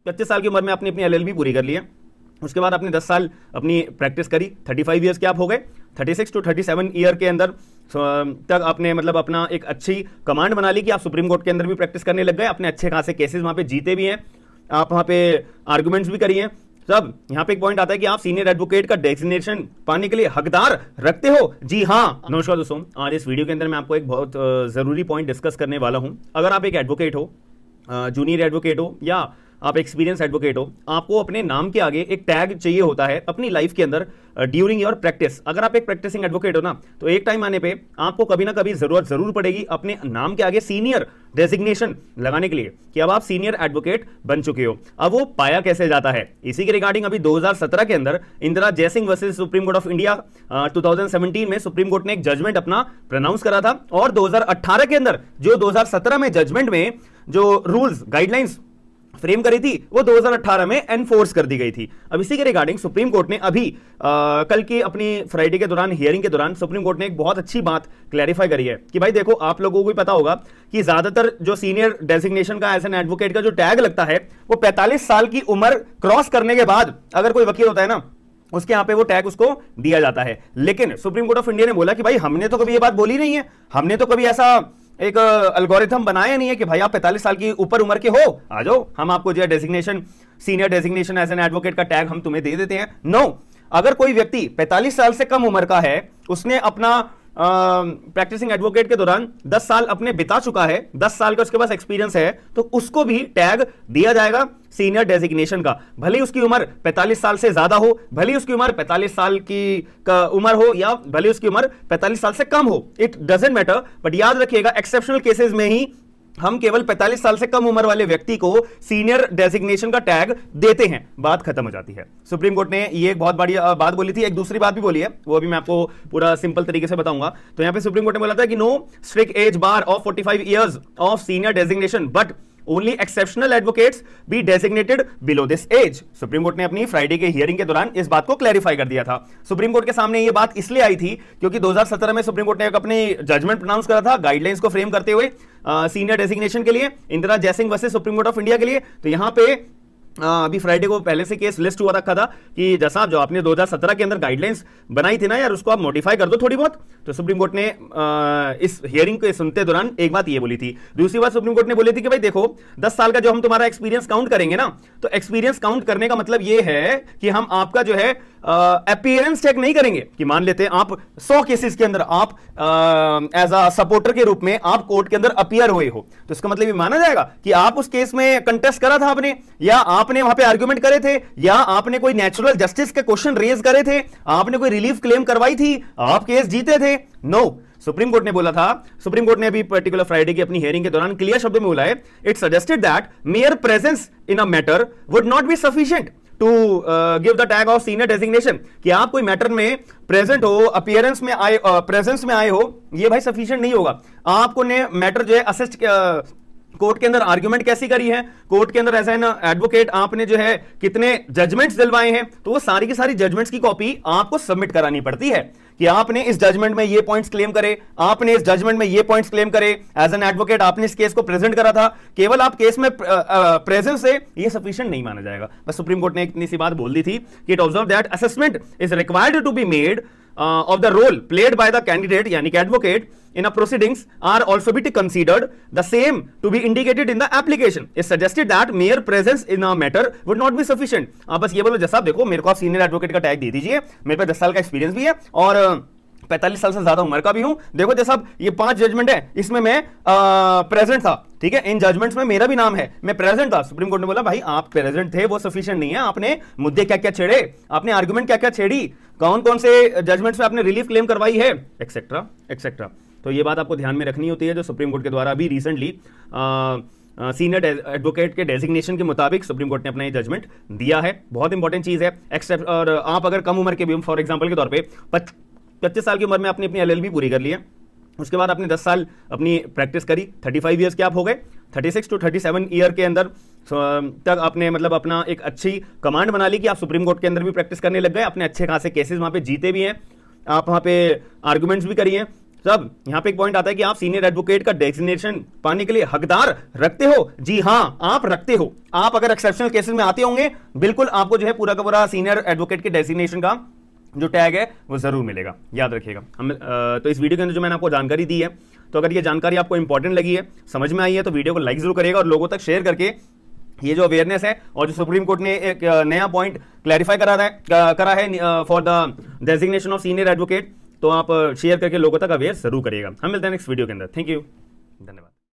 25 साल की उम्र में आपने अपनी एलएलबी पूरी कर ली है। उसके बाद आपने 10 साल अपनी प्रैक्टिस करी, 35 ईयर्स के आप हो गए। 36 टू 37 ईयर के अंदर तक आपने मतलब अपना एक अच्छी कमांड बना ली कि आप सुप्रीम कोर्ट के अंदर भी प्रैक्टिस करने लग गए। आपने अच्छे खासे केसेस वहां पे जीते भी हैं, आप वहां पे आर्गुमेंट्स भी करी हैं। तब यहाँ पे एक पॉइंट आता है कि आप सीनियर एडवोकेट का डेजिग्नेशन पाने के लिए हकदार रखते हो। जी हाँ। नमस्कार दोस्तों, आज इस वीडियो के अंदर मैं आपको एक बहुत जरूरी पॉइंट डिस्कस करने वाला हूं। अगर आप एक एडवोकेट हो, जूनियर एडवोकेट हो या आप एक्सपीरियंस एडवोकेट हो, आपको अपने नाम के आगे एक टैग चाहिए होता है अपनी लाइफ के अंदर ड्यूरिंग योर प्रैक्टिस। अगर आप एक प्रैक्टिसिंग एडवोकेट हो ना, तो एक टाइम आने पे आपको कभी ना कभी जरूरत जरूर पड़ेगी अपने नाम के आगे सीनियर डेजिग्नेशन लगाने के लिए कि अब आप सीनियर एडवोकेट बन चुके हो। अब वो पाया कैसे जाता है, इसी के रिगार्डिंग अभी 2017 के अंदर Indira Jaising versus Supreme Court of India 2017 में सुप्रीम कोर्ट ने एक जजमेंट अपना प्रोनाउंस करा था। और 2018 के अंदर जो 2017 में जजमेंट में जो रूल्स गाइडलाइंस फ्रेम करी थी वो 2018 में एनफोर्स कर दी गई थी। अब इसी के रिगार्डिंग सुप्रीम कोर्ट ने अभी कल की अपनी फ्राइडे के दौरान हियरिंग के दौरान सुप्रीम कोर्ट ने एक बहुत अच्छी बात क्लैरिफाई करी है कि भाई देखो, आप लोगों को भी पता होगा कि ज्यादातर जो सीनियर डेजिग्नेशन का एज एन एडवोकेट का जो टैग लगता है वो 45 साल की उम्र क्रॉस करने के बाद अगर कोई वकील होता है ना, उसके यहाँ पे वो टैग उसको दिया जाता है। लेकिन सुप्रीम कोर्ट ऑफ इंडिया ने बोला कि भाई हमने तो कभी ये बात बोली नहीं है, हमने तो कभी ऐसा एक एल्गोरिथम बनाया नहीं है कि भाई आप 45 साल की ऊपर उम्र के हो, आ जाओ हम आपको जो है designation, senior designation as an advocate का टैग हम तुम्हें दे देते हैं। नो, अगर कोई व्यक्ति 45 साल से कम उम्र का है, उसने अपना प्रैक्टिसिंग एडवोकेट के दौरान 10 साल अपने बिता चुका है, 10 साल का उसके पास एक्सपीरियंस है, तो उसको भी टैग दिया जाएगा सीनियर डेजिग्नेशन का। भले उसकी उम्र 45 साल से ज्यादा हो, भले उसकी उम्र 45 साल की उम्र हो या भले उसकी उम्र 45 साल से कम हो, इट डजंट मैटर। बट याद रखिएगा, एक्सेप्शनल केसेस में ही हम केवल 45 साल से कम उम्र वाले व्यक्ति को सीनियर डेजिग्नेशन का टैग देते हैं, बात खत्म हो जाती है। सुप्रीम कोर्ट ने ये एक बहुत बड़ी बात बोली थी। एक दूसरी बात भी बोली है, वो भी मैं आपको पूरा सिंपल तरीके से बताऊंगा। तो यहां पे सुप्रीम कोर्ट ने बोला था कि no strict age bar of 45 years of senior designation but only exceptional advocates be designated below this age. Supreme Court ने अपनी फ्राइडे के हियरिंग के दौरान इस बात को क्लैरिफाई कर दिया था। सुप्रीम कोर्ट के सामने ये बात इसलिए आई थी क्योंकि 2017 में सुप्रीम कोर्ट ने एक अपनी जजमेंट प्रोनाउंस करा था गाइडलाइंस को फ्रेम करते हुए सीनियर डेजिग्नेशन के लिए, Indira Jaising versus Supreme Court of India के लिए। तो यहां पे अभी फ्राइडे को पहले से केस लिस्ट हुआ रखा था कि जैसा आप जो आपने 2017 के अंदर गाइडलाइंस बनाई थी ना यार, उसको आप मॉडिफाई कर दो थोड़ी बहुत। तो सुप्रीम कोर्ट ने इस हियरिंग के सुनते दौरान एक बात ये बोली थी। दूसरी बात सुप्रीम कोर्ट ने बोली थी कि भाई देखो, 10 साल का जो हम तुम्हारा एक्सपीरियंस काउंट करेंगे ना, तो एक्सपीरियंस काउंट करने का मतलब ये है कि हम आपका जो है अपीयरेंस चेक नहीं करेंगे कि मान लेते हैं आप 100 केसेस के अंदर आप एज अ सपोर्टर के रूप में आप कोर्ट के अंदर अपीयर हुए हो, तो इसका मतलब ये माना जाएगा कि आप उस केस में कंटेस्ट करा था आपने, या आपने वहां पे आर्गुमेंट करे थे, या आपने कोई नेचुरल जस्टिस के क्वेश्चन रेज करे थे, आपने कोई रिलीफ क्लेम करवाई थी, आप केस जीते थे। नो, सुप्रीम कोर्ट ने बोला था, सुप्रीम कोर्ट ने अभी पर्टिकुलर फ्राइडे की अपनी हियरिंग के दौरान क्लियर शब्दों में बोला है, it suggested that mere presence in a matter would not be sufficient to give the tag of senior designation. कि आप कोई मैटर में प्रेजेंट हो, अपीयरेंस में आए, प्रेजेंस में आए हो, ये भाई सफिशिएंट नहीं होगा। आपको ने मैटर जो है असिस्ट कोर्ट के अंदर आर्गुमेंट कैसी करी है, कोर्ट के अंदर एज एन एडवोकेट आपने जो है कितने जजमेंट्स दिलवाए हैं, तो वो सारी की सारी जजमेंट्स की कॉपी आपको सबमिट करानी पड़ती है कि आपने इस जजमेंट में ये पॉइंट्स क्लेम करे, आपने इस जजमेंट में ये पॉइंट्स क्लेम करे, एज एन एडवोकेट आपने इस केस को प्रेजेंट करा था। केवल आप केस में प्रेजेंस से ये सफिशिएंट नहीं माना जाएगा। बस सुप्रीम कोर्ट ने इतनी सी बात बोल दी थी कि it observe that assessment is required to be made of the role played by the candidate यानी कि advocate in a proceedings are also be considered the same to be indicated in the application. It suggested that mere presence in a matter would not be sufficient. आप बस ये बोलो जैसा देखो मेरे को आप सीनियर एडवोकेट का टैग दे दीजिए, मेरे पे 10 साल का एक्सपीरियंस भी है और 45 साल से ज्यादा उम्र का भी हूं। देखो जैसा ये 5 जजमेंट है, इसमें मैं प्रेजेंट था, ठीक है, इन जजमेंट्स में मेरा भी नाम है, मैं प्रेजेंट था। सुप्रीम कोर्ट ने बोला भाई आप प्रेजेंट थे वो सफिशिएंट नहीं है, आपने मुद्दे क्या क्या छेड़े, आपने आर्गुमेंट क्या क्या छेड़ी, कौन कौन से जजमेंट्स में आपने रिलीफ क्लेम करवाई है, एक्सेट्रा एक्सेट्रा। तो ये बात आपको ध्यान में रखनी होती है, जो सुप्रीम कोर्ट के द्वारा अभी रिसेंटली सीनियर एडवोकेट के डेजिग्नेशन के मुताबिक सुप्रीम कोर्ट ने अपना ये जजमेंट दिया है। बहुत इंपॉर्टेंट चीज है। एक्सेप्ट और आप अगर कम उम्र के भी, फॉर एग्जाम्पल के तौर पर 25 साल की उम्र में आपने अपनी एलएलबी पूरी कर ली है, उसके बाद आपने 10 साल अपनी प्रैक्टिस करी, 35 ईयर्स के आप हो गए। 36 टू 37 ईयर के अंदर तक आपने मतलब अपना एक अच्छी कमांड बना ली कि आप सुप्रीम कोर्ट के अंदर भी प्रैक्टिस करने लग गए, अपने अच्छे खासे केसेस वहां पे जीते भी हैं, आप वहां पे आर्गुमेंट्स भी करिए। तब यहां पे एक पॉइंट आता है कि आप सीनियर एडवोकेट का डेजिग्नेशन पाने के लिए हकदार रखते हो। जी हां, आप रखते हो। आप अगर एक्सेप्शनल केसेस में आते होंगे, बिल्कुल आपको जो है पूरा का पूरा सीनियर एडवोकेट के डेजिग्नेशन का जो टैग है वो जरूर मिलेगा, याद रखिएगा। हम तो इस वीडियो के अंदर जो मैंने आपको जानकारी दी है, तो अगर ये जानकारी आपको इंपॉर्टेंट लगी है, समझ में आई है, तो वीडियो को लाइक जरूर करिएगा और लोगों तक शेयर करके ये जो अवेयरनेस है और जो सुप्रीम कोर्ट ने एक नया पॉइंट क्लैरिफाई करा है for the designation of senior advocate, तो आप शेयर करके लोगों तक अवेयर जरूर करिएगा। हम मिलते हैं नेक्स्ट वीडियो के अंदर। थैंक यू, धन्यवाद।